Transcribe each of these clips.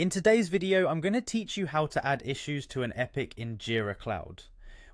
In today's video, I'm going to teach you how to add issues to an epic in Jira Cloud.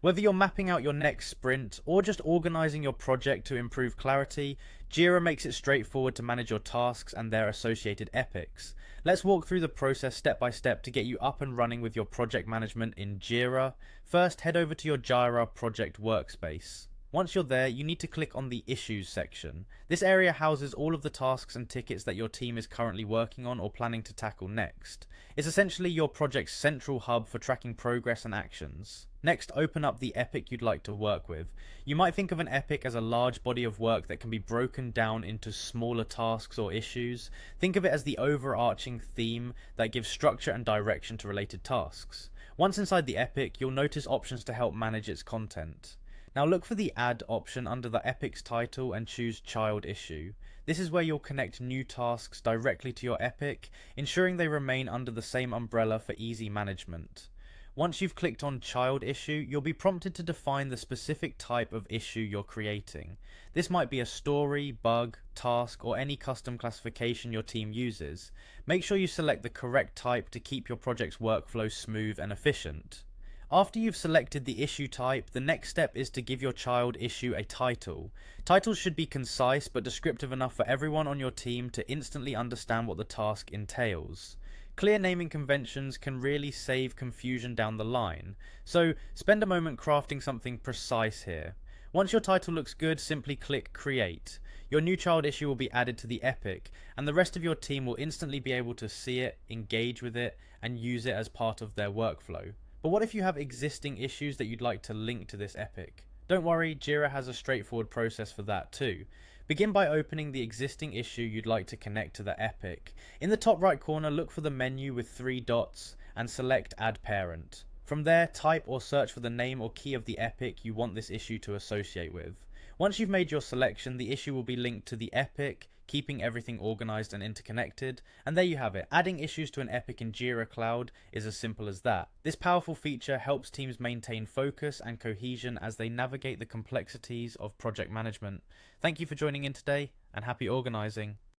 Whether you're mapping out your next sprint or just organizing your project to improve clarity, Jira makes it straightforward to manage your tasks and their associated epics. Let's walk through the process step by step to get you up and running with your project management in Jira. First, head over to your Jira project workspace. Once you're there, you need to click on the Issues section. This area houses all of the tasks and tickets that your team is currently working on or planning to tackle next. It's essentially your project's central hub for tracking progress and actions. Next, open up the epic you'd like to work with. You might think of an epic as a large body of work that can be broken down into smaller tasks or issues. Think of it as the overarching theme that gives structure and direction to related tasks. Once inside the epic, you'll notice options to help manage its content. Now look for the Add option under the epic's title and choose Child Issue. This is where you'll connect new tasks directly to your epic, ensuring they remain under the same umbrella for easy management. Once you've clicked on Child Issue, you'll be prompted to define the specific type of issue you're creating. This might be a story, bug, task, or any custom classification your team uses. Make sure you select the correct type to keep your project's workflow smooth and efficient. After you've selected the issue type, the next step is to give your child issue a title. Titles should be concise but descriptive enough for everyone on your team to instantly understand what the task entails. Clear naming conventions can really save confusion down the line, so spend a moment crafting something precise here. Once your title looks good, simply click Create. Your new child issue will be added to the epic, and the rest of your team will instantly be able to see it, engage with it, and use it as part of their workflow. But what if you have existing issues that you'd like to link to this epic? Don't worry, Jira has a straightforward process for that too. Begin by opening the existing issue you'd like to connect to the epic. In the top right corner, look for the menu with 3 dots and select Add Parent. From there, type or search for the name or key of the epic you want this issue to associate with. Once you've made your selection, the issue will be linked to the epic, keeping everything organized and interconnected. And there you have it. Adding issues to an epic in Jira Cloud is as simple as that. This powerful feature helps teams maintain focus and cohesion as they navigate the complexities of project management. Thank you for joining in today, and happy organizing.